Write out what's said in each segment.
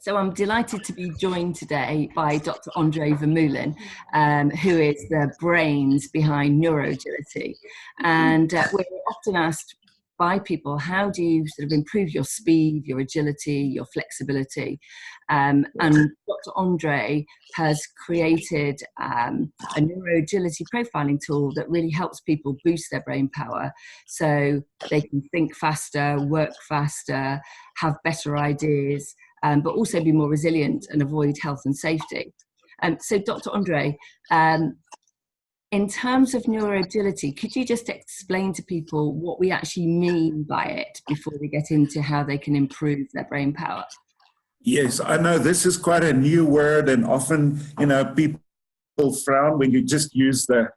So I'm delighted to be joined today by Dr. Andre Vermeulen, who is the brains behind Neuro-agility. And we're often asked by people, how do you sort of improve your speed, your agility, your flexibility? And Dr. Andre has created a neuro-agility profiling tool that really helps people boost their brain power so they can think faster, work faster, have better ideas, but also be more resilient and avoid health and safety. So Dr. Andre, in terms of neuro-agility, could you just explain to people what we actually mean by it before we get into how they can improve their brain power? Yes, I know this is quite a new word, and often, people frown when you just use the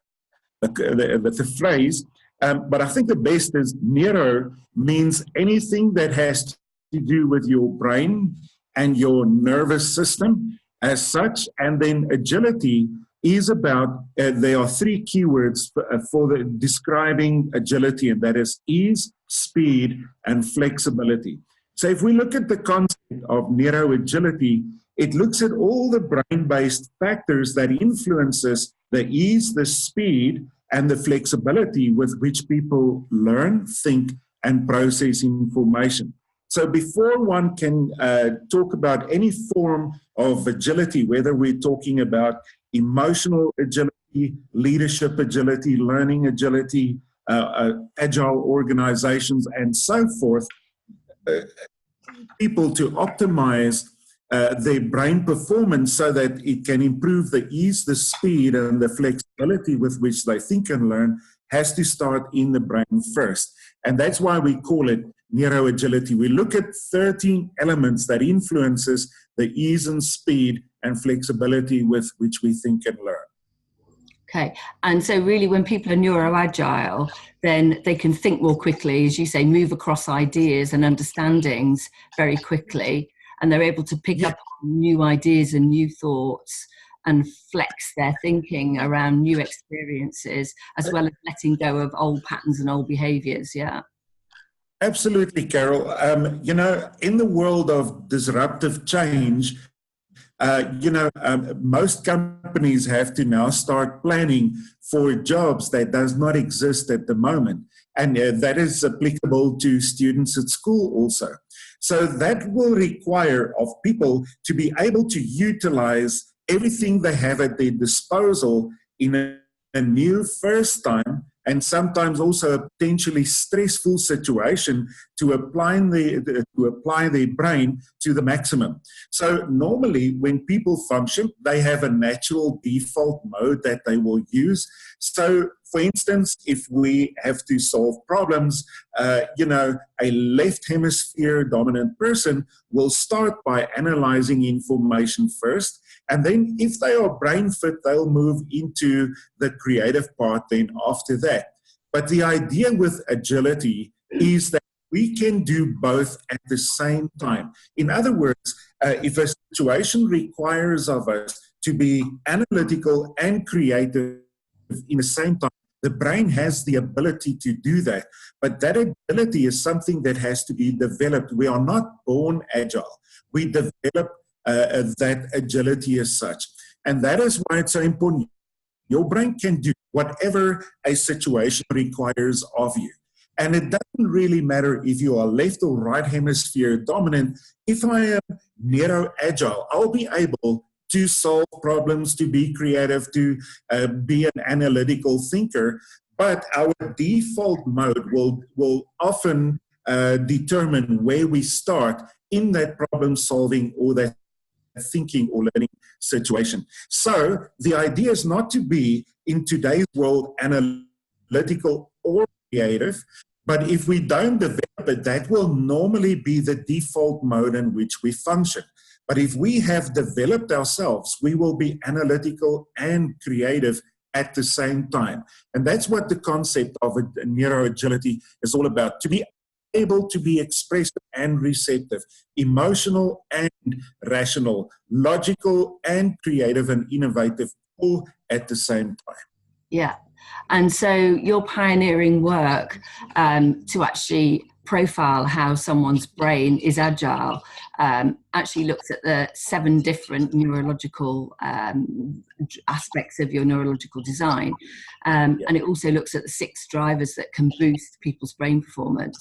phrase. But I think the best is neuro means anything that has to do with your brain and your nervous system as such. And then agility is about, there are three keywords for describing agility, and that is ease, speed, and flexibility. So if we look at the concept of neuro-agility, it looks at all the brain-based factors that influences the ease, the speed, and the flexibility with which people learn, think, and process information. So before one can talk about any form of agility, whether we're talking about emotional agility, leadership agility, learning agility, agile organizations, and so forth, people to optimize their brain performance so that it can improve the ease, the speed, and the flexibility with which they think and learn has to start in the brain first. And that's why we call it neuro-agility. We look at 13 elements that influences the ease and speed and flexibility with which we think and learn. Okay, and so really when people are neuro-agile, then they can think more quickly, as you say, move across ideas and understandings very quickly, and they're able to pick up on new ideas and new thoughts and flex their thinking around new experiences, as well as letting go of old patterns and old behaviors, yeah? Absolutely, Carol. In the world of disruptive change, most companies have to now start planning for jobs that does not exist at the moment. And that is applicable to students at school also. So that will require of people to be able to utilize everything they have at their disposal in a new first time, and sometimes also a potentially stressful situation to apply their brain to the maximum. So normally when people function, they have a natural default mode that they will use. So for instance, if we have to solve problems, a left hemisphere dominant person will start by analyzing information first. And then if they are brain fit, they'll move into the creative part then after that. But the idea with agility is that we can do both at the same time. In other words, if a situation requires of us to be analytical and creative in the same time, the brain has the ability to do that. But that ability is something that has to be developed. We are not born agile. We develop that agility as such. And that is why it's so important. Your brain can do whatever a situation requires of you. And it doesn't really matter if you are left or right hemisphere dominant. If I am neuro-agile, I'll be able to solve problems, to be creative, to be an analytical thinker. But our default mode will often determine where we start in that problem solving or that thinking or learning situation. So the idea is not to be in today's world analytical or creative, but if we don't develop it, that will normally be the default mode in which we function. But if we have developed ourselves, we will be analytical and creative at the same time. And that's what the concept of neuro-agility is all about, to be able to be expressive and receptive, emotional and rational, logical and creative and innovative, all at the same time. Yeah. And so your pioneering work to actually profile how someone's brain is agile actually looks at the 7 different neurological aspects of your neurological design. And it also looks at the 6 drivers that can boost people's brain performance.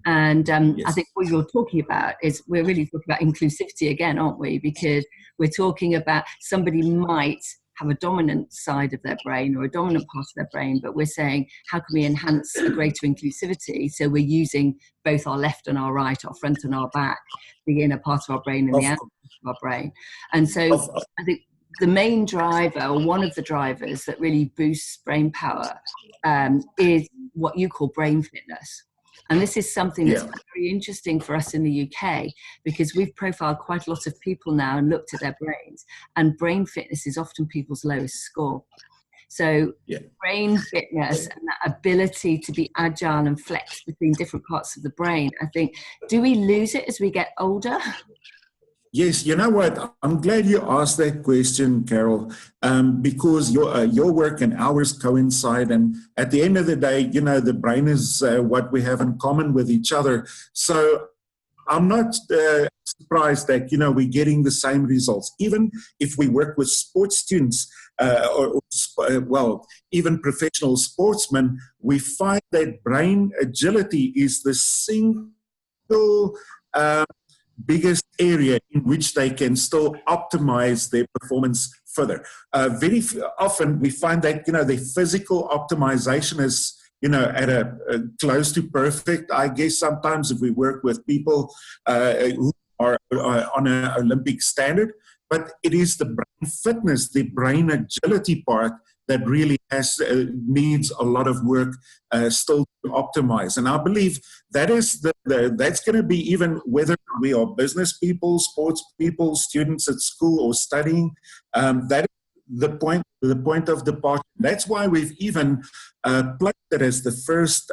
And I think what you're talking about is, we're really talking about inclusivity again, aren't we? Because we're talking about somebody might have a dominant side of their brain or a dominant part of their brain, but we're saying, how can we enhance a greater inclusivity? So we're using both our left and our right, our front and our back, the inner part of our brain and the outer part of our brain. And so I think the main driver, or one of the drivers that really boosts brain power, is what you call brain fitness. And this is something that's very interesting for us in the UK, because we've profiled quite a lot of people now and looked at their brains, and brain fitness is often people's lowest score. So brain fitness and that ability to be agile and flex between different parts of the brain, I think, do we lose it as we get older? Yes, you know what? I'm glad you asked that question, Carol, because your work and ours coincide. And at the end of the day, you know, the brain is what we have in common with each other. So I'm not surprised that, you know, we're getting the same results. Even if we work with sports students even professional sportsmen, we find that brain agility is the single biggest area in which they can still optimize their performance further. Very often we find that, you know, the physical optimization is, you know, at a close to perfect, I guess, sometimes if we work with people who are on an Olympic standard, but it is the brain fitness, the brain agility part that really needs a lot of work still to optimize. And I believe that is that's going to be, even whether we are business people, sports people, students at school or studying, that is the point of departure. That's why we've even placed it as the first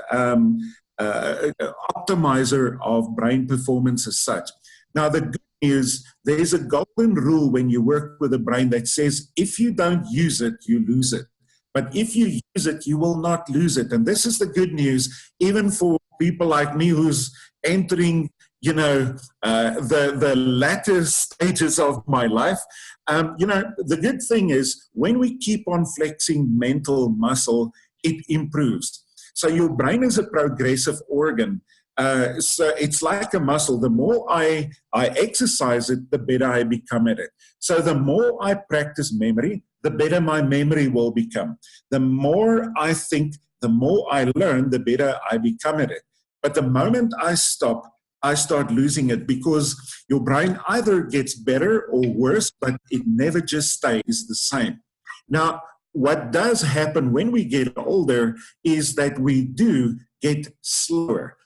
optimizer of brain performance as such. Now, the good news, there's a golden rule when you work with a brain that says, if you don't use it, you lose it. But if you use it, you will not lose it. And this is the good news, even for people like me who's entering, you know, the latter stages of my life. You know, the good thing is, when we keep on flexing mental muscle, it improves. So your brain is a progressive organ. So it's like a muscle. The more I exercise it, the better I become at it. So the more I practice memory, the better my memory will become. The more I think, the more I learn, the better I become at it. But the moment I stop, I start losing it, because your brain either gets better or worse, but it never just stays the same. Now, what does happen when we get older is that we do get slower.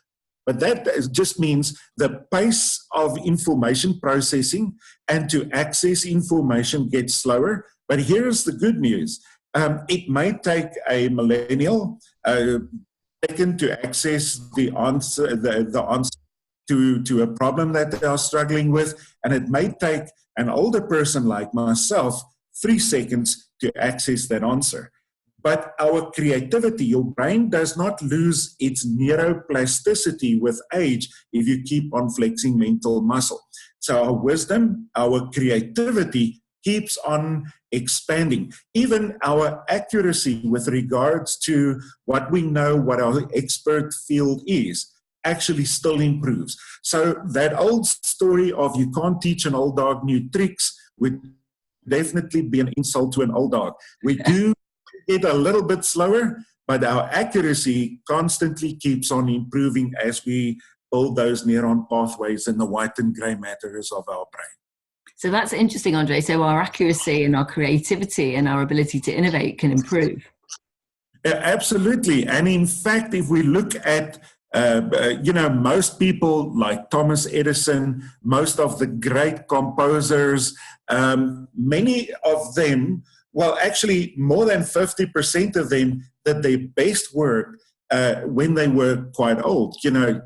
But that just means the pace of information processing and to access information gets slower. But here's the good news. It may take a millennial second to access the answer, the answer to a problem that they are struggling with. And it may take an older person like myself 3 seconds to access that answer. But our creativity, your brain does not lose its neuroplasticity with age if you keep on flexing mental muscle. So our wisdom, our creativity keeps on expanding. Even our accuracy with regards to what we know, what our expert field is, actually still improves. So that old story of you can't teach an old dog new tricks would definitely be an insult to an old dog. We do get a little bit slower, but our accuracy constantly keeps on improving as we build those neuron pathways in the white and gray matters of our brain. So that's interesting, Andre. So our accuracy and our creativity and our ability to innovate can improve. Absolutely. And in fact, if we look at you know, most people like Thomas Edison, most of the great composers, many of them, well, actually more than 50% of them did their best work when they were quite old, you know,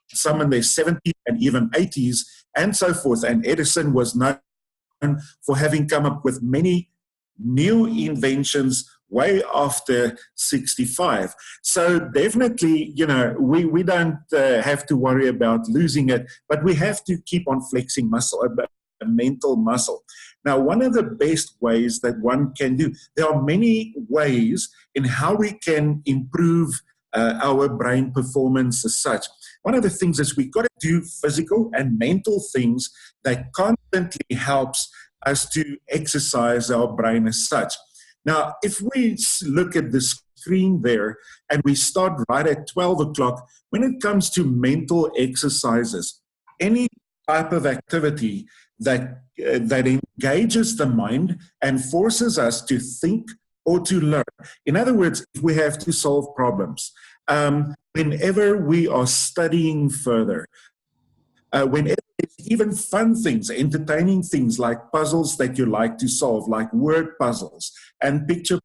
some in their 70s and even 80s and so forth. And Edison was known for having come up with many new inventions way after 65. So definitely, we don't have to worry about losing it, but we have to keep on flexing muscle, a mental muscle. Now, one of the best ways that one can do, there are many ways in how we can improve our brain performance as such. One of the things is we've got to do physical and mental things that constantly helps us to exercise our brain as such. Now, if we look at the screen there and we start right at 12 o'clock, when it comes to mental exercises, any type of activity that engages the mind and forces us to think or to learn. In other words, if we have to solve problems, whenever we are studying further, whenever it's even fun things, entertaining things like puzzles that you like to solve, like word puzzles and picture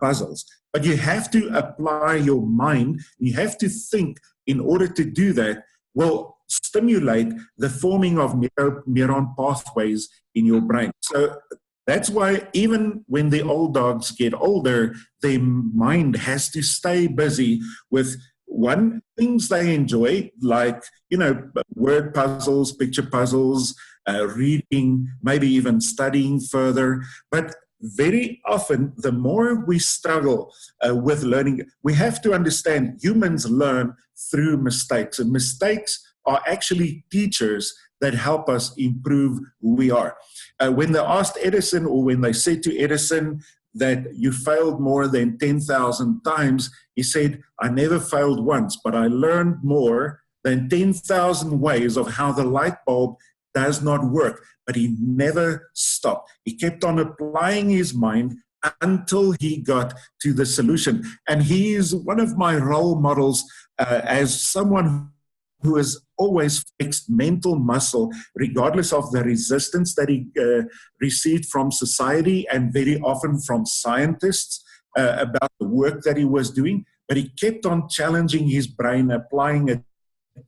puzzles. But you have to apply your mind, you have to think in order to do that, will stimulate the forming of neuron pathways in your brain. So that's why even when the old dogs get older, their mind has to stay busy with things they enjoy, like, word puzzles, picture puzzles, reading, maybe even studying further. But very often, the more we struggle with learning, we have to understand humans learn through mistakes, and mistakes are actually teachers that help us improve who we are. When they asked Edison, or when they said to Edison that you failed more than 10,000 times, he said, I never failed once, but I learned more than 10,000 ways of how the light bulb does not work. But he never stopped. He kept on applying his mind until he got to the solution. And he is one of my role models as someone who has always flexed mental muscle, regardless of the resistance that he received from society and very often from scientists about the work that he was doing. But he kept on challenging his brain, applying it,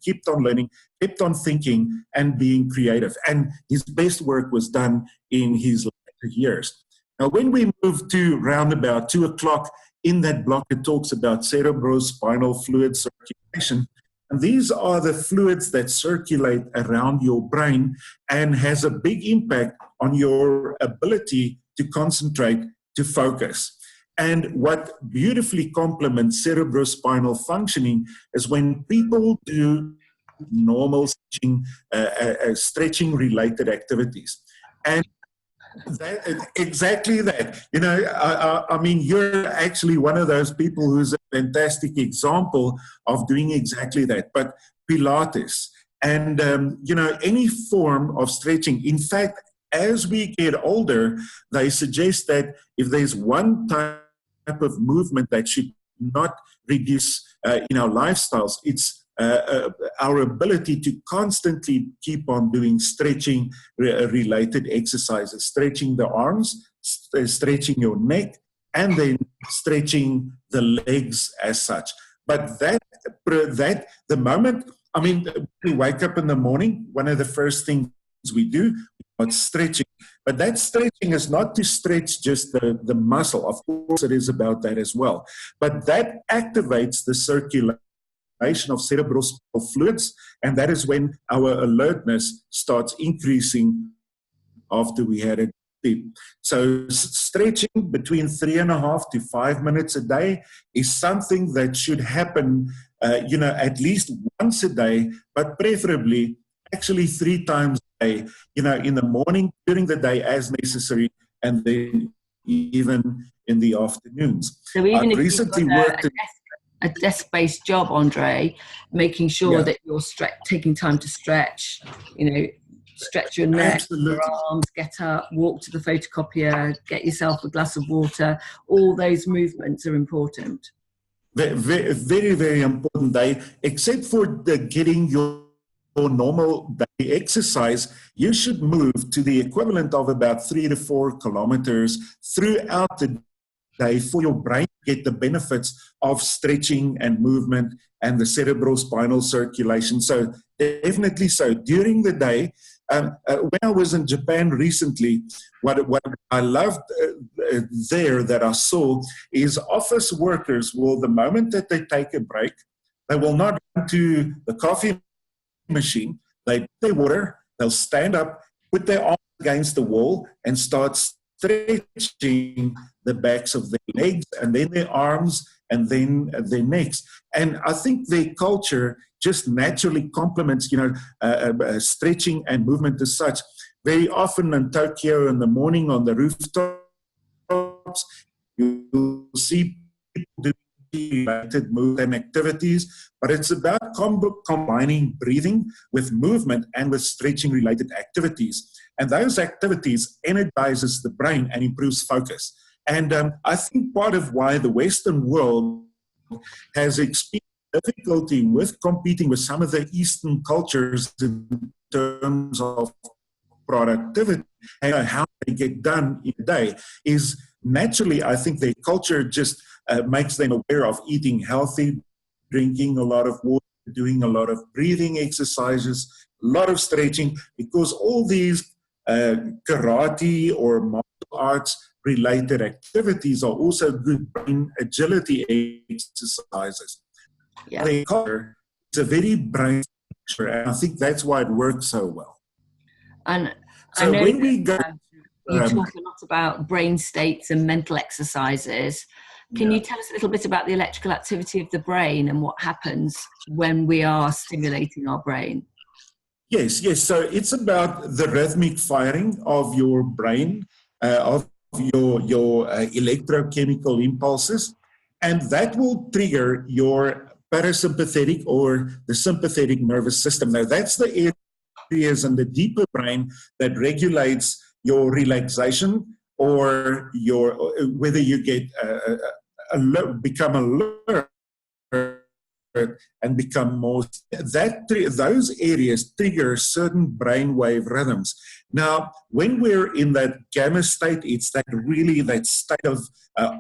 kept on learning, kept on thinking and being creative. And his best work was done in his later years. Now, when we move to round about 2 o'clock, in that block, it talks about cerebrospinal fluid circulation. And these are the fluids that circulate around your brain and has a big impact on your ability to concentrate, to focus. And what beautifully complements cerebrospinal functioning is when people do normal stretching-related activities. And exactly that. I mean, you're actually one of those people who's a fantastic example of doing exactly that. But Pilates and, any form of stretching. In fact, as we get older, they suggest that if there's one type of movement that should not reduce in our lifestyles, it's our ability to constantly keep on doing stretching related exercises, stretching the arms, stretching your neck, and then stretching the legs as such. But that the moment, I mean, we wake up in the morning, one of the first things we do is stretching. But that stretching is not to stretch just the muscle. Of course, it is about that as well. But that activates the circulation of cerebrospinal fluids, and that is when our alertness starts increasing after we had a sleep. So stretching between 3.5 to 5 minutes a day is something that should happen, at least once a day, but preferably actually 3 times a day, in the morning, during the day as necessary, and then even in the afternoons. So even if recently you've worked a desk-based job, Andre, making sure that you're taking time to stretch, stretch your neck, Absolutely. your arms, get up, walk to the photocopier, get yourself a glass of water. All those movements are important. Very, very, very important, except for getting your normal daily exercise, you should move to the equivalent of about 3 to 4 kilometers throughout the day for your brain to get the benefits of stretching and movement and the cerebrospinal circulation. So definitely so. During the day, when I was in Japan recently, what I loved there that I saw is office workers will, the moment that they take a break, they will not run to the coffee machine. They put their water, they'll stand up, put their arms against the wall, and start stretching the backs of their legs, and then their arms, and then their necks. And I think their culture just naturally complements, stretching and movement as such. Very often in Tokyo in the morning on the rooftops, you'll see people doing related movement activities, but it's about combining breathing with movement and with stretching related activities. And those activities energizes the brain and improves focus. And I think part of why the Western world has experienced difficulty with competing with some of the Eastern cultures in terms of productivity and how they get done in a day is naturally, I think their culture just makes them aware of eating healthy, drinking a lot of water, doing a lot of breathing exercises, a lot of stretching, because all these karate or martial arts related activities are also good brain agility exercises. Yeah. Their culture is a very brain structure, and I think that's why it works so well. And so I know when we go, you talk a lot about brain states and mental exercises. Can you tell us a little bit about the electrical activity of the brain and what happens when we are stimulating our brain? Yes. So it's about the rhythmic firing of your brain, of your electrochemical impulses, and that will trigger your parasympathetic or the sympathetic nervous system. Now, that's the areas in the deeper brain that regulates your relaxation or your whether you get become alert and become more. Those areas trigger certain brainwave rhythms. Now, when we're in that gamma state, it's that state of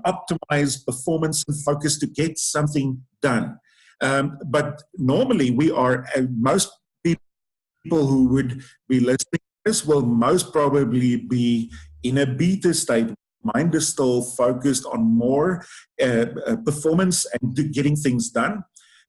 optimized performance and focus to get something done. But normally, we are most people who would be listening to this will most probably be in a beta state. Mind is still focused on more performance and getting things done.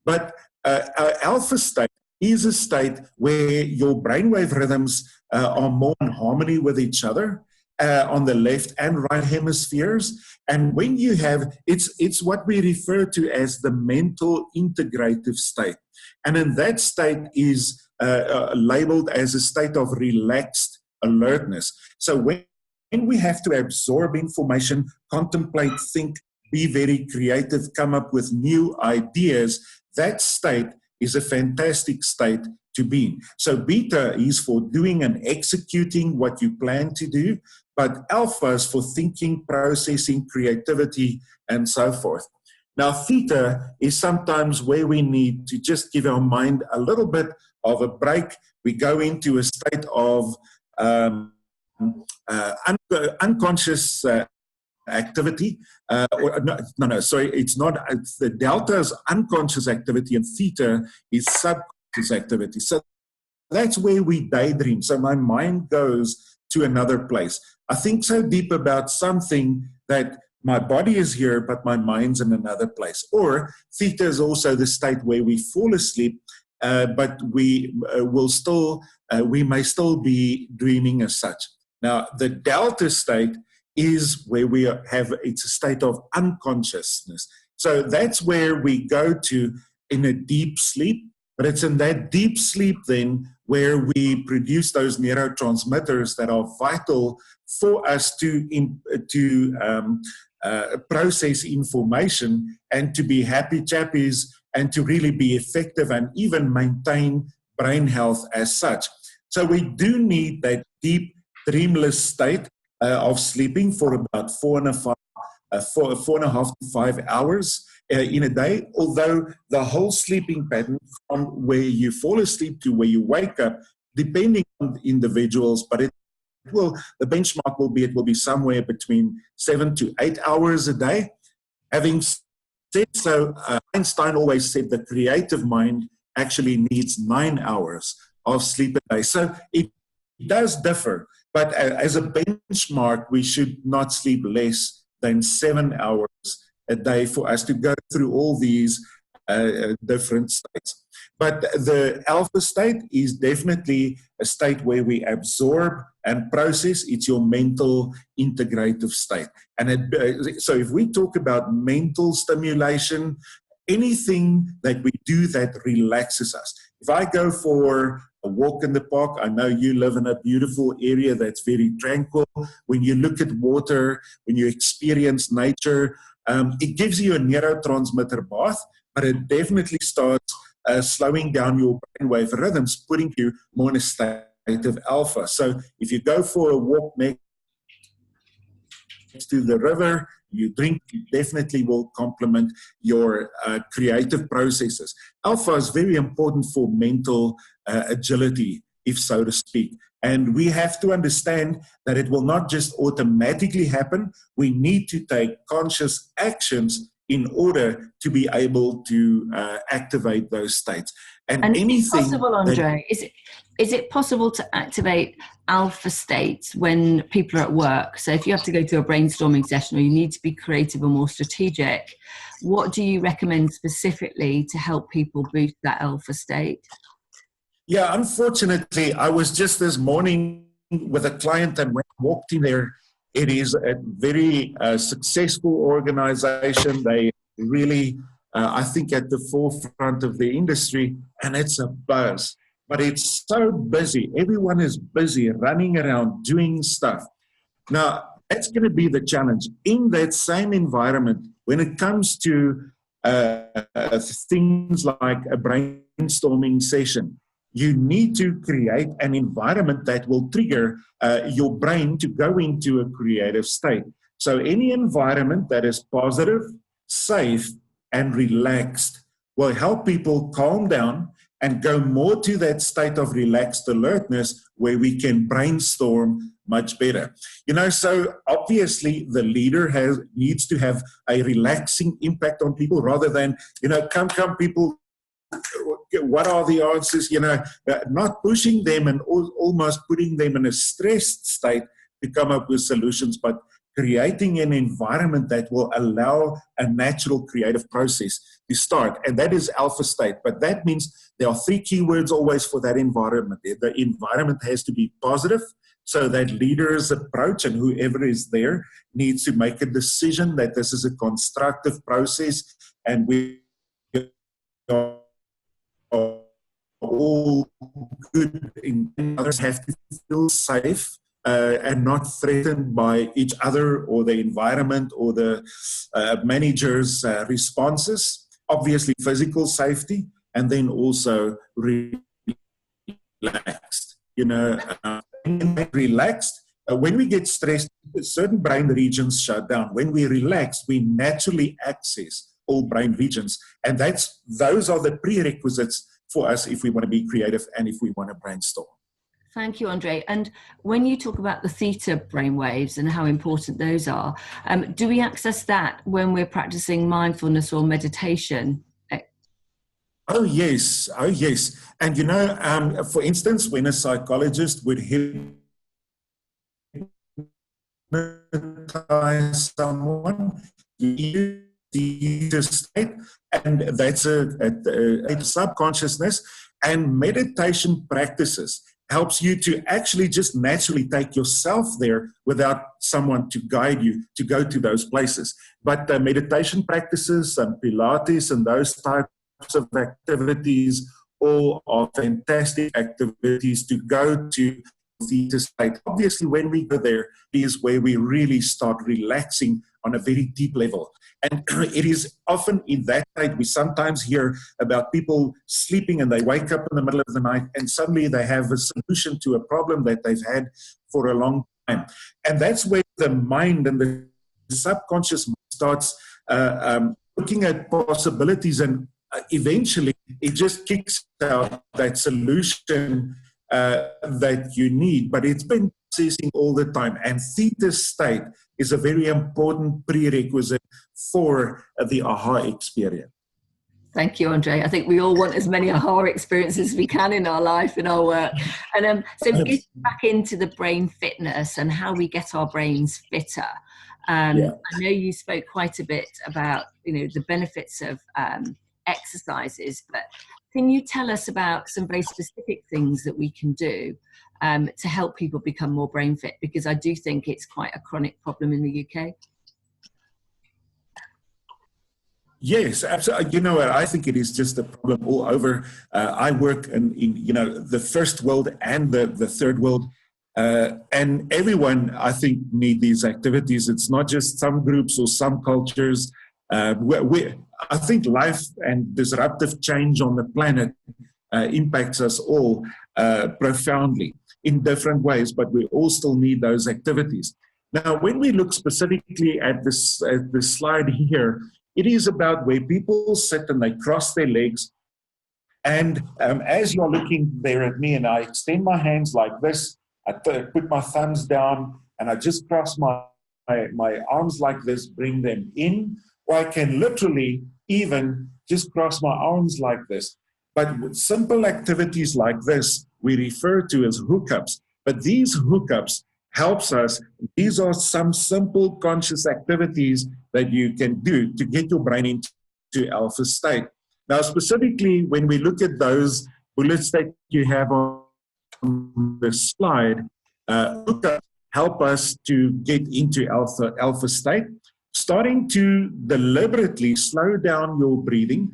But our alpha state is a state where your brainwave rhythms are more in harmony with each other on the left and right hemispheres. And when you have, it's what we refer to as the mental integrative state. And in that state is labeled as a state of relaxed alertness. So when we have to absorb information, contemplate, think, be very creative, come up with new ideas, that state is a fantastic state to be in. So beta is for doing and executing what you plan to do, but alpha is for thinking, processing, creativity, and so forth. Now, theta is sometimes where we need to just give our mind a little bit of a break. We go into a state of unconscious activity. It's not. The delta is unconscious activity and theta is subconscious activity. So that's where we daydream. So my mind goes to another place. I think so deep about something that my body is here, but my mind's in another place. Or theta is also the state where we fall asleep, but we may still be dreaming as such. Now, the delta state is where it's a state of unconsciousness. So that's where we go to in a deep sleep, but it's in that deep sleep then where we produce those neurotransmitters that are vital for us to process information and to be happy chappies and to really be effective and even maintain brain health as such. So we do need that deep dreamless state of sleeping for about 4.5 to 5 hours in a day, although the whole sleeping pattern from where you fall asleep to where you wake up, depending on individuals, but the benchmark will be somewhere between 7 to 8 hours a day. Having said so, Einstein always said the creative mind actually needs 9 hours of sleep a day. So it does differ. But as a benchmark, we should not sleep less than 7 hours a day for us to go through all these different states. But the alpha state is definitely a state where we absorb and process. It's your mental integrative state. And so if we talk about mental stimulation, anything that we do that relaxes us. If I go for a walk in the park, I know you live in a beautiful area that's very tranquil. When you look at water, when you experience nature, it gives you a neurotransmitter bath, but it definitely starts slowing down your brainwave rhythms, putting you more in a state of alpha. So if you go for a walk next to the river, you drink, you definitely will complement your creative processes. Alpha is very important for mental agility, if so to speak. And we have to understand that it will not just automatically happen. We need to take conscious actions in order to be able to activate those states. And anything, is it possible, Andre, is it possible to activate alpha states when people are at work? So if you have to go to a brainstorming session or you need to be creative or more strategic, what do you recommend specifically to help people boost that alpha state? Yeah, unfortunately, I was just this morning with a client, and when I walked in there, it is a very successful organization. They really, I think, at the forefront of the industry, and it's a buzz. But it's so busy. Everyone is busy running around doing stuff. Now, that's going to be the challenge. In that same environment, when it comes to things like a brainstorming session, you need to create an environment that will trigger your brain to go into a creative state. So any environment that is positive, safe, and relaxed will help people calm down and go more to that state of relaxed alertness where we can brainstorm much better. You know, so obviously the leader needs to have a relaxing impact on people rather than, you know, come people, what are the answers, you know, not pushing them and almost putting them in a stressed state to come up with solutions, but creating an environment that will allow a natural creative process to start. And that is alpha state. But that means there are 3 keywords always for that environment. The environment has to be positive, so that leaders approach and whoever is there needs to make a decision that this is a constructive process and we are all good. Others have to feel safe and not threatened by each other or the environment or the manager's responses. Obviously, physical safety, and then also relaxed. You know, relaxed. When we get stressed, certain brain regions shut down. When we relax, we naturally access all brain regions, and those are the prerequisites for us if we want to be creative and if we want to brainstorm. Thank you, Andre. And when you talk about the theta brainwaves and how important those are, do we access that when we're practicing mindfulness or meditation? Oh, yes. Oh, yes. And, you know, for instance, when a psychologist would hypnotize someone, you theta state, and that's a subconsciousness, and meditation practices helps you to actually just naturally take yourself there without someone to guide you to go to those places. But meditation practices and Pilates and those types of activities all are fantastic activities to go to theta state. Obviously, when we go there is where we really start relaxing on a very deep level. And it is often in that state we sometimes hear about people sleeping and they wake up in the middle of the night and suddenly they have a solution to a problem that they've had for a long time. And that's where the mind and the subconscious starts looking at possibilities, and eventually it just kicks out that solution that you need. But it's been processing all the time, and theta state is a very important prerequisite for the aha experience. Thank you, Andre. I think we all want as many aha experiences as we can in our life, in our work. And so getting back into the brain fitness and how we get our brains fitter. I know you spoke quite a bit about, the benefits of exercises, but can you tell us about some very specific things that we can do to help people become more brain fit? Because I do think it's quite a chronic problem in the UK. Yes, absolutely. You know what? I think it is just a problem all over. I work in the first world and the third world, and everyone, I think, need these activities. It's not just some groups or some cultures. I think life and disruptive change on the planet impacts us all profoundly in different ways, but we all still need those activities. Now, when we look specifically at this slide here, it is about where people sit and they cross their legs. And as you're looking there at me and I extend my hands like this, I put my thumbs down and I just cross my arms like this, bring them in, or I can literally even just cross my arms like this. But with simple activities like this, we refer to as hookups. But these hookups helps us. These are some simple conscious activities that you can do to get your brain into alpha state. Now, specifically, when we look at those bullets that you have on the slide, hookups help us to get into alpha state, starting to deliberately slow down your breathing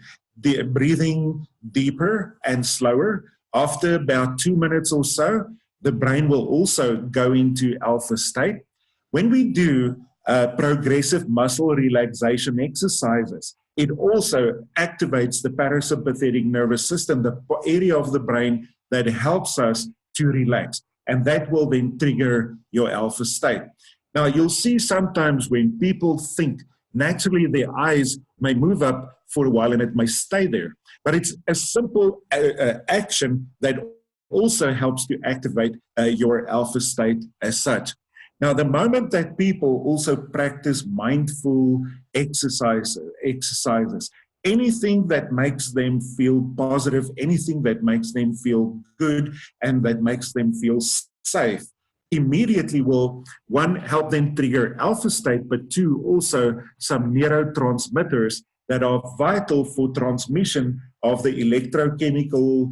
deeper and slower. After about 2 minutes or so, the brain will also go into alpha state. When we do progressive muscle relaxation exercises, it also activates the parasympathetic nervous system, the area of the brain that helps us to relax. And that will then trigger your alpha state. Now, you'll see sometimes when people think, naturally their eyes may move up for a while and it may stay there. But it's a simple action that also helps to activate your alpha state as such. Now, the moment that people also practice mindful exercises, anything that makes them feel positive, anything that makes them feel good and that makes them feel safe, immediately will, one, help them trigger alpha state, but two, also some neurotransmitters that are vital for transmission of the electrochemical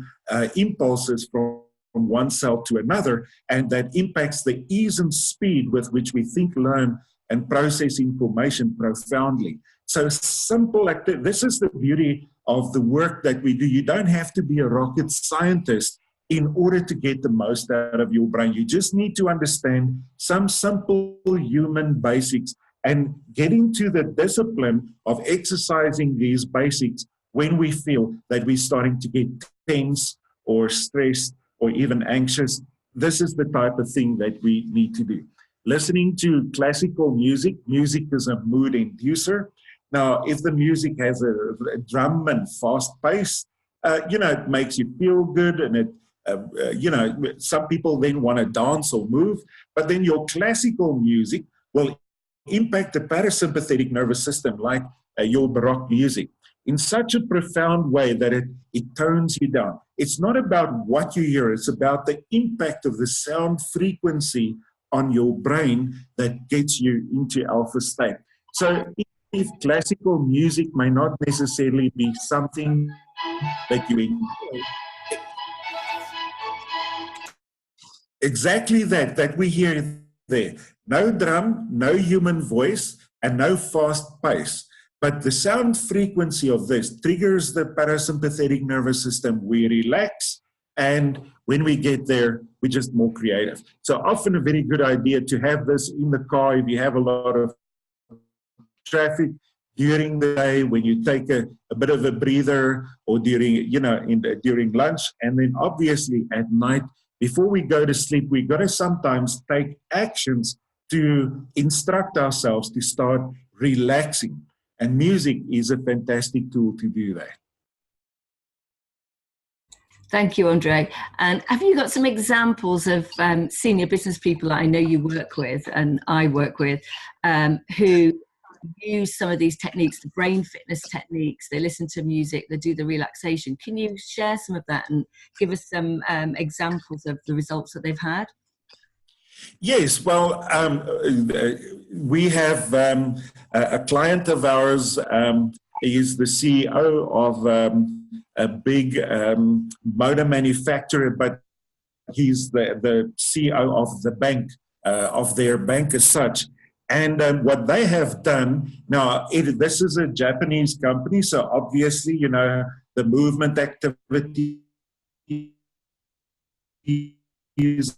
impulses from one cell to another, and that impacts the ease and speed with which we think, learn, and process information profoundly. So simple, this is the beauty of the work that we do. You don't have to be a rocket scientist in order to get the most out of your brain. You just need to understand some simple human basics and getting to the discipline of exercising these basics when we feel that we're starting to get tense or stressed or even anxious. This is the type of thing that we need to do. Listening to classical music, music is a mood inducer. Now, if the music has a drum and fast pace, it makes you feel good, and it, some people then want to dance or move, but then your classical music will impact the parasympathetic nervous system like your Baroque music in such a profound way that it tones you down. It's not about what you hear, it's about the impact of the sound frequency on your brain that gets you into alpha state. So if classical music may not necessarily be something that you enjoy, exactly that we hear there. No drum, no human voice, and no fast pace. But the sound frequency of this triggers the parasympathetic nervous system. We relax, and when we get there, we're just more creative. So often a very good idea to have this in the car if you have a lot of traffic during the day, when you take a bit of a breather, or during, during lunch, and then obviously at night, before we go to sleep, we've got to sometimes take actions to instruct ourselves to start relaxing. And music is a fantastic tool to do that. Thank you, Andre. And have you got some examples of senior business people that I know you work with and I work with who use some of these techniques, the brain fitness techniques. They listen to music, they do the relaxation. Can you share some of that and give us some examples of the results that they've had? Yes, well, we have a client of ours. He is the CEO of a big motor manufacturer, but he's the CEO of the bank, of their bank as such. And what they have done now, this is a Japanese company, so obviously, you know, the movement activity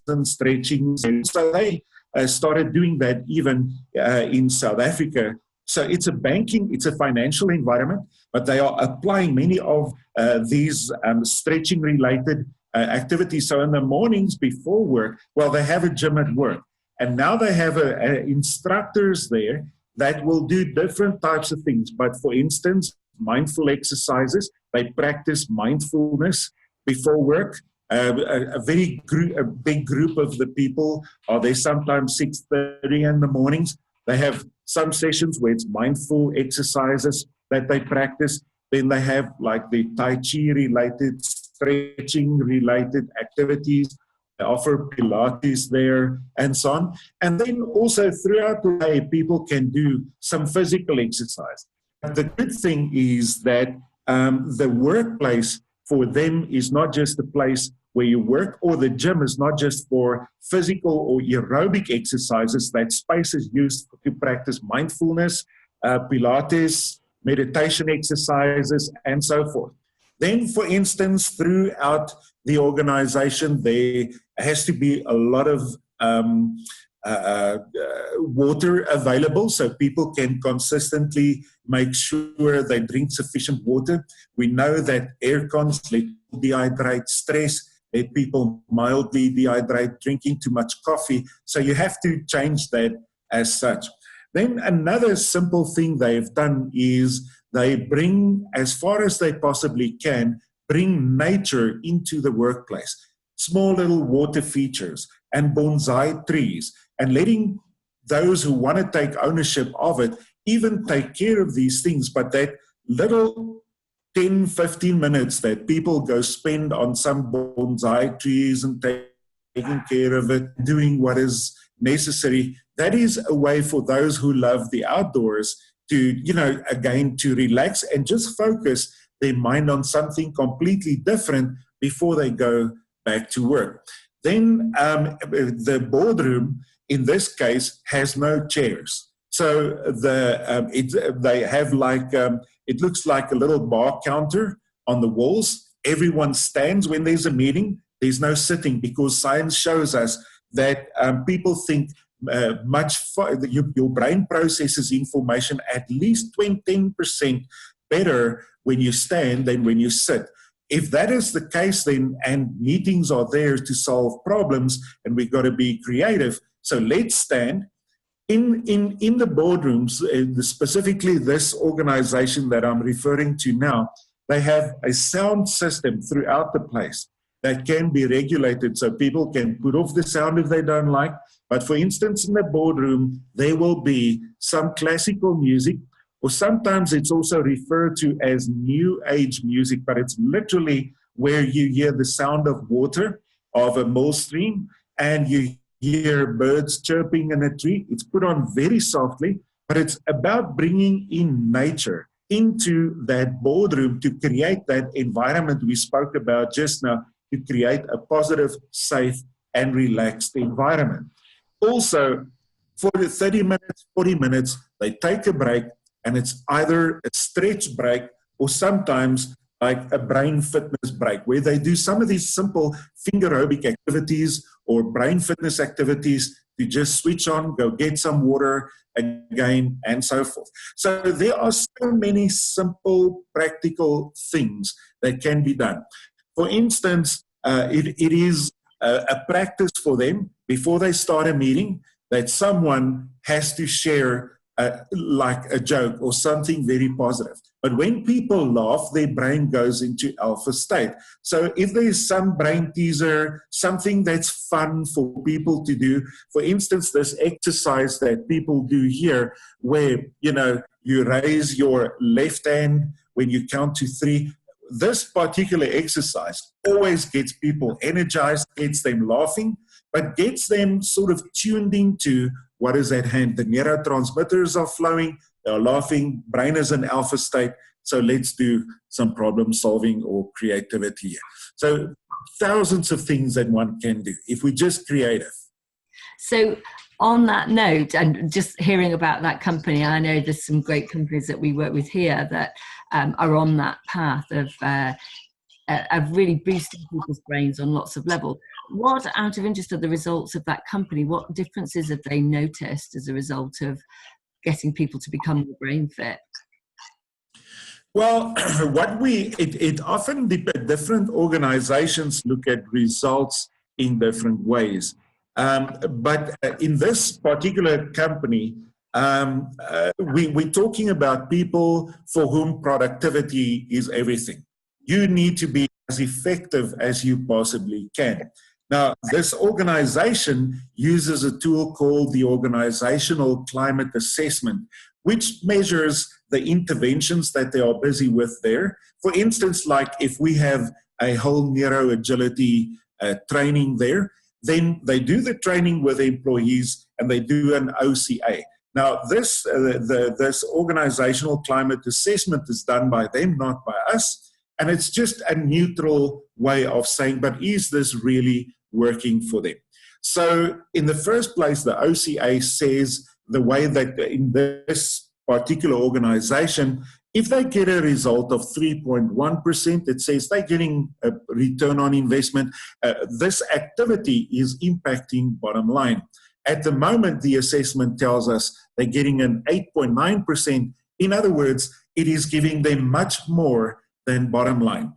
and stretching. So they started doing that even in South Africa. So it's it's a financial environment, but they are applying many of these stretching related activities. So in the mornings before work, well, they have a gym at work. And now they have instructors there that will do different types of things. But for instance, mindful exercises, they practice mindfulness before work. A big group of the people are there sometimes 6:30 in the mornings. They have some sessions where it's mindful exercises that they practice. Then they have like the Tai Chi related, stretching related activities. They offer Pilates there and so on. And then also throughout the day, people can do some physical exercise. The good thing is that the workplace for them is not just a place where you work, or the gym is not just for physical or aerobic exercises. That space is used to practice mindfulness, Pilates, meditation exercises, and so forth. Then, for instance, throughout the organization, there has to be a lot of water available so people can consistently make sure they drink sufficient water. We know that air cons let dehydrate, stress let people mildly dehydrate, drinking too much coffee. So you have to change that as such. Then another simple thing they've done is they bring, as far as they possibly can, bring nature into the workplace. Small little water features and bonsai trees, and letting those who want to take ownership of it even take care of these things. But that little 10, 15 minutes that people go spend on some bonsai trees and taking care of it, doing what is necessary, that is a way for those who love the outdoors to, you know, again, to relax and just focus their mind on something completely different before they go back to work. Then the boardroom, in this case, has no chairs. So they have like, it looks like a little bar counter on the walls. Everyone stands when there's a meeting. There's no sitting, because science shows us that people think your brain processes information at least 10% better when you stand than when you sit. If that is the case, then, and meetings are there to solve problems, and we've got to be creative. So let's stand. In the boardrooms, specifically this organization that I'm referring to now, they have a sound system throughout the place that can be regulated, so people can put off the sound if they don't like. But for instance, in the boardroom, there will be some classical music, or sometimes it's also referred to as new age music, but it's literally where you hear the sound of water, of a mill stream, and you hear birds chirping in a tree. It's put on very softly, but it's about bringing in nature into that boardroom to create that environment we spoke about just now, to create a positive, safe, and relaxed environment. Also, for the 30 minutes, 40 minutes, they take a break, and it's either a stretch break or sometimes like a brain fitness break, where they do some of these simple finger aerobic activities or brain fitness activities to just switch on, go get some water again, and so forth. So there are so many simple, practical things that can be done. For instance, it is a practice for them before they start a meeting that someone has to share like a joke or something very positive. But when people laugh, their brain goes into alpha state. So if there's some brain teaser, something that's fun for people to do, for instance, this exercise that people do here, where, you raise your left hand when you count to 3, this particular exercise always gets people energized, gets them laughing, but gets them sort of tuned into what is at hand. The neurotransmitters are flowing, they're laughing, brain is in alpha state, so let's do some problem solving or creativity here. So thousands of things that one can do if we're just creative. So on that note, and just hearing about that company, I know there's some great companies that we work with here that are on that path of really boosting people's brains on lots of levels. What, out of interest, are the results of that company? What differences have they noticed as a result of getting people to become more brain fit? Well, it often different organizations look at results in different ways. But in this particular company, we're talking about people for whom productivity is everything. You need to be as effective as you possibly can. Now, this organization uses a tool called the Organizational Climate Assessment, which measures the interventions that they are busy with there. For instance, like if we have a whole Neuro-agility training there, then they do the training with employees and they do an OCA. Now, this Organizational Climate Assessment is done by them, not by us. And it's just a neutral way of saying, but is this really working for them? So in the first place, the OCA says the way that in this particular organization, if they get a result of 3.1%, it says they're getting a return on investment. This activity is impacting bottom line. At the moment, the assessment tells us they're getting an 8.9%. In other words, it is giving them much more than bottom line.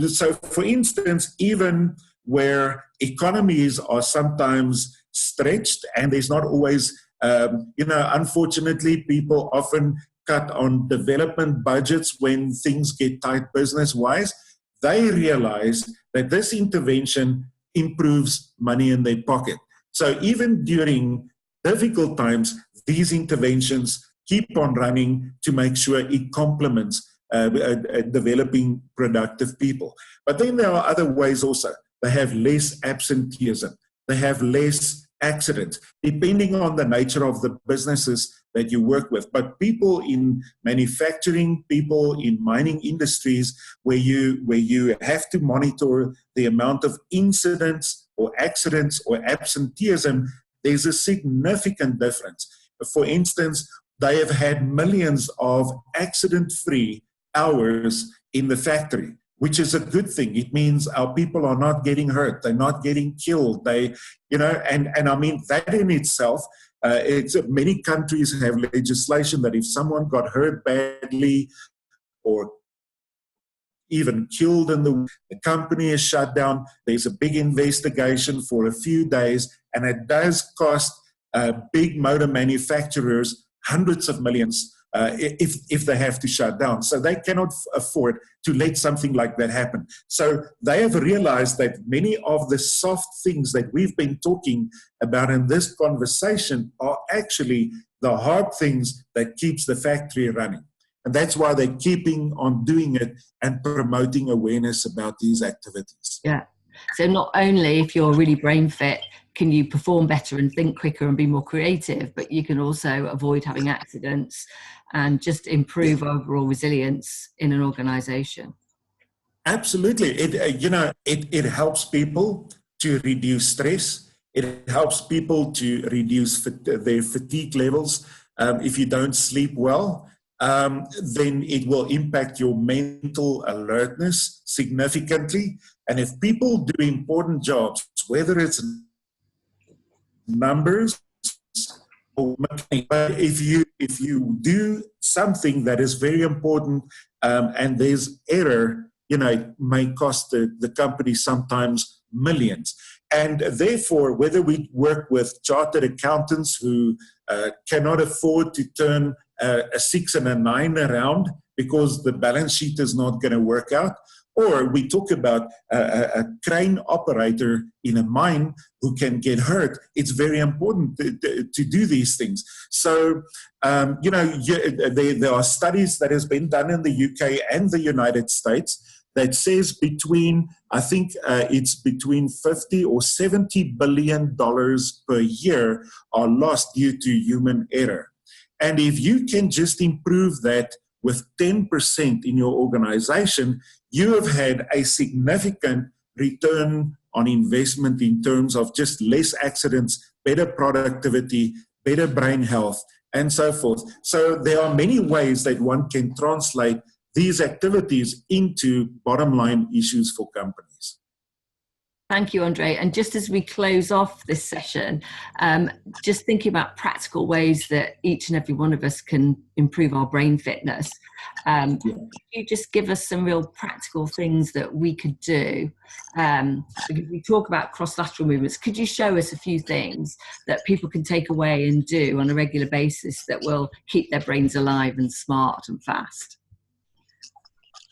So, for instance, even where economies are sometimes stretched and there's not always, unfortunately, people often cut on development budgets when things get tight business-wise, they realize that this intervention improves money in their pocket. So even during difficult times, these interventions keep on running to make sure it complements developing productive people. But then there are other ways also. They have less absenteeism. They have less accidents, depending on the nature of the businesses that you work with. But people in manufacturing, people in mining industries, where you have to monitor the amount of incidents or accidents or absenteeism, there's a significant difference. For instance, they have had millions of accident-free hours in the factory, which is a good thing. It means our people are not getting hurt, they're not getting killed. And I mean that in itself. Many countries have legislation that if someone got hurt badly or even killed the company is shut down, there's a big investigation for a few days, and it does cost big motor manufacturers hundreds of millions if they have to shut down. So they cannot afford to let something like that happen. So they have realized that many of the soft things that we've been talking about in this conversation are actually the hard things that keeps the factory running. And that's why they're keeping on doing it and promoting awareness about these activities. Yeah. So not only if you're really brain fit, can you perform better and think quicker and be more creative, but you can also avoid having accidents and just improve overall resilience in an organization. Absolutely. It helps people to reduce stress. It helps people to reduce their fatigue levels. If you don't sleep well, then it will impact your mental alertness significantly. And if people do important jobs, whether it's numbers or money, but if you do something that is very important and there's error, it may cost the company sometimes millions. And therefore, whether we work with chartered accountants who cannot afford to turn a 6 and a 9 around because the balance sheet is not going to work out, or we talk about a crane operator in a mine who can get hurt, it's very important to do these things. So, there are studies that has been done in the UK and the United States that says it's between 50 or 70 billion dollars per year are lost due to human error. And if you can just improve that with 10% in your organization, you have had a significant return on investment in terms of just less accidents, better productivity, better brain health, and so forth. So there are many ways that one can translate these activities into bottom line issues for companies. Thank you, Andre. And just as we close off this session, just thinking about practical ways that each and every one of us can improve our brain fitness. Could you just give us some real practical things that we could do? Because we talk about cross-lateral movements. Could you show us a few things that people can take away and do on a regular basis that will keep their brains alive and smart and fast?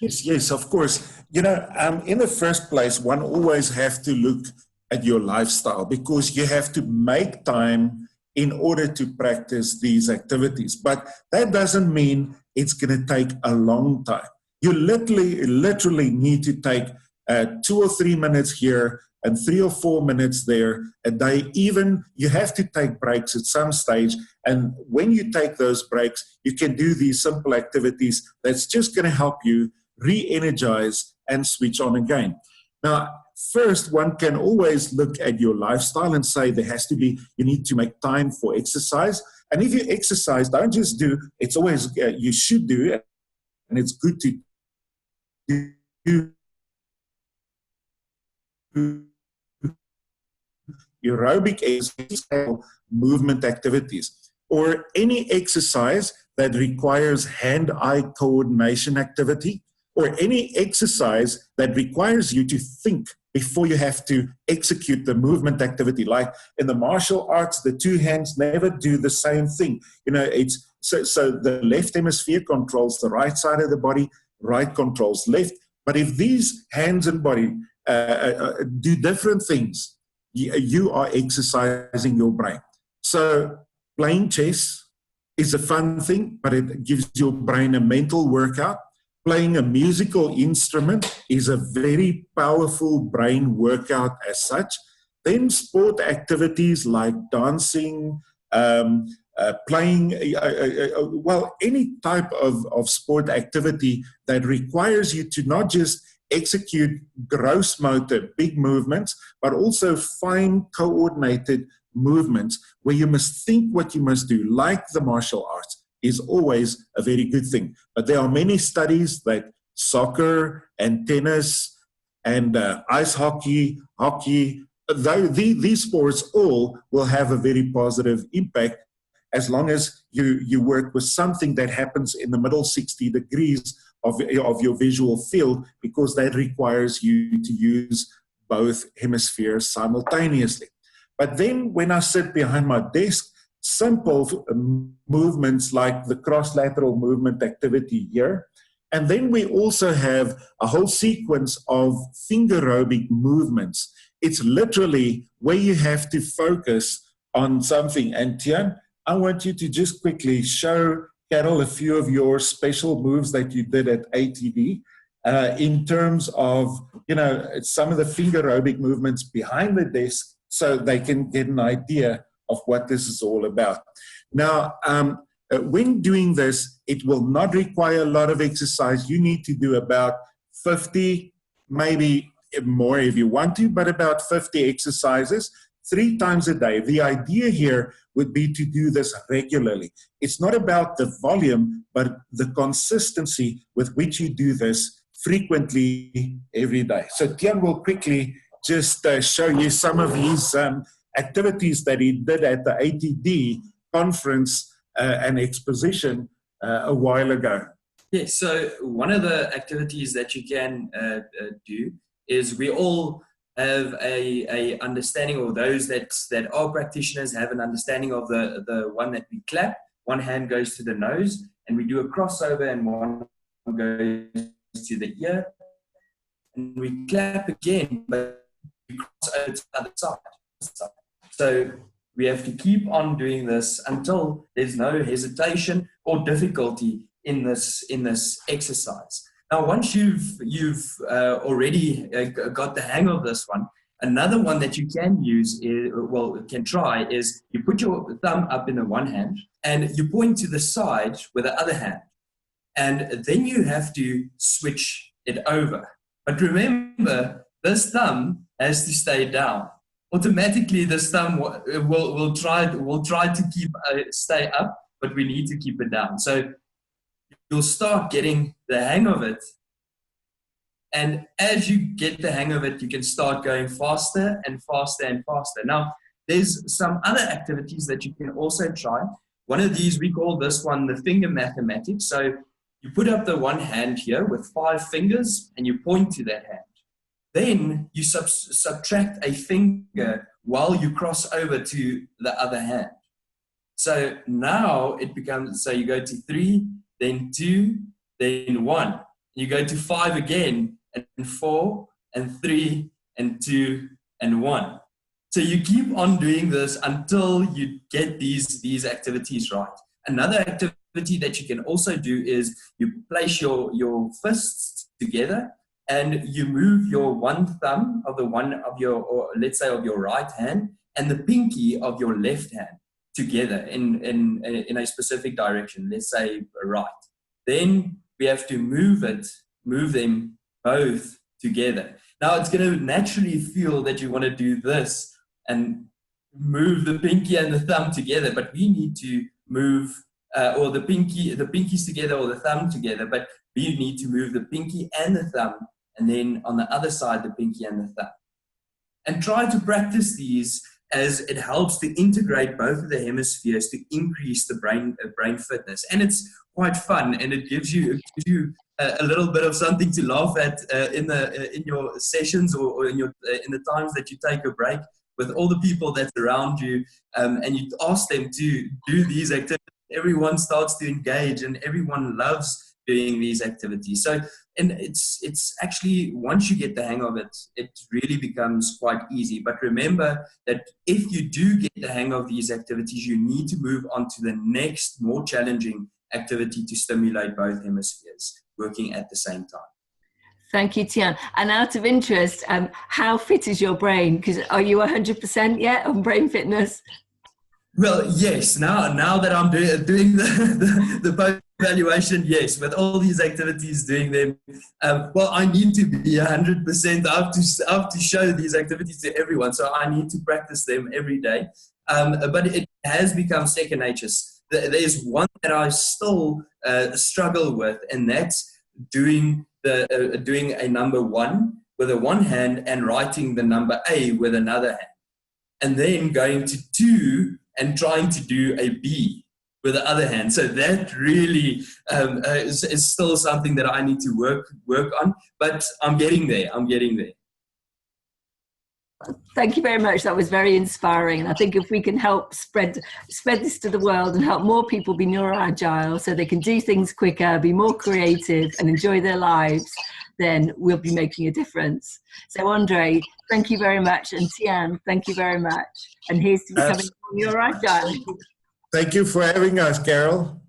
Yes, of course. In the first place, one always have to look at your lifestyle because you have to make time in order to practice these activities. But that doesn't mean it's going to take a long time. You literally need to take 2 or 3 minutes here and 3 or 4 minutes there a day. Even you have to take breaks at some stage. And when you take those breaks, you can do these simple activities that's just going to help you re-energize and switch on again. Now, first, one can always look at your lifestyle and say you need to make time for exercise. And if you exercise, don't just do, it's always, you should do it. And it's good to do aerobic exercise, movement activities, or any exercise that requires hand-eye coordination activity, or any exercise that requires you to think before you have to execute the movement activity. Like in the martial arts, the two hands never do the same thing. It's so the left hemisphere controls the right side of the body, right controls left. But if these hands and body do different things, you are exercising your brain. So playing chess is a fun thing, but it gives your brain a mental workout. Playing a musical instrument is a very powerful brain workout as such. Then sport activities like dancing, playing, any type of sport activity that requires you to not just execute gross motor, big movements, but also fine coordinated movements where you must think what you must do, like the martial arts, is always a very good thing. But there are many studies that soccer and tennis and ice hockey, these sports all will have a very positive impact as long as you work with something that happens in the middle 60 degrees of your visual field, because that requires you to use both hemispheres simultaneously. But then when I sit behind my desk, simple movements like the cross-lateral movement activity here. And then we also have a whole sequence of finger aerobic movements. It's literally where you have to focus on something. And Tian, I want you to just quickly show Carol a few of your special moves that you did at ATD in terms of, some of the finger aerobic movements behind the desk so they can get an idea of what this is all about. Now, when doing this, it will not require a lot of exercise. You need to do about 50, maybe more if you want to, but about 50 exercises 3 times a day. The idea here would be to do this regularly. It's not about the volume, but the consistency with which you do this frequently every day. So Tian will quickly just show you some of his activities that he did at the ATD conference and exposition a while ago. Yes, so one of the activities that you can do is we all have a understanding, or those that are practitioners have an understanding of the one that we clap. One hand goes to the nose, and we do a crossover, and one goes to the ear, and we clap again, but we cross over to the other side. So we have to keep on doing this until there's no hesitation or difficulty in this exercise. Now, once you've already got the hang of this one, another one that you can use can try is you put your thumb up in the one hand and you point to the side with the other hand, and then you have to switch it over. But remember, this thumb has to stay down. Automatically, this thumb will try to stay up, but we need to keep it down. So you'll start getting the hang of it. And as you get the hang of it, you can start going faster and faster and faster. Now, there's some other activities that you can also try. One of these, we call this one the finger mathematics. So you put up the one hand here with 5 fingers and you point to that hand. Then you subtract a finger while you cross over to the other hand. So now it becomes, so you go to 3, then 2, then 1. You go to 5 again, and 4, and 3, and 2, and 1. So you keep on doing this until you get these activities right. Another activity that you can also do is you place your fists together and you move your one thumb of let's say of your right hand and the pinky of your left hand together in a specific direction, let's say right. Then we have to move them both together. Now it's going to naturally feel that you want to do this and move the pinky and the thumb together, but we need to move or the pinkies together or the thumb together, but we need to move the pinky and the thumb, and then on the other side the pinky and the thumb. And try to practice these, as it helps to integrate both of the hemispheres to increase the brain fitness. And it's quite fun, and it gives you a little bit of something to laugh at in your sessions or in the times that you take a break with all the people that's around you, and you ask them to do these activities. Everyone starts to engage, and everyone loves doing these activities. So, and it's actually, once you get the hang of it, it really becomes quite easy. But remember that if you do get the hang of these activities, you need to move on to the next more challenging activity to stimulate both hemispheres working at the same time. Thank you, Tian. And out of interest, how fit is your brain? Because are you 100% yet on brain fitness? Well, yes. Now that I'm doing the post-evaluation, yes. With all these activities, doing them, well, I need to be 100%. I have to show these activities to everyone, so I need to practice them every day. But it has become second nature. There's one that I still struggle with, and that's doing a number 1 with a one hand and writing the number A with another hand, and then going to 2 and trying to do a B with the other hand. So that really is still something that I need to work on, but I'm getting there. Thank you very much. That was very inspiring. And I think if we can help spread this to the world and help more people be neuro-agile so they can do things quicker, be more creative and enjoy their lives, then we'll be making a difference. So Andre, thank you very much. And Tian, thank you very much. And here's to becoming more neuro-agile. Thank you for having us, Carol.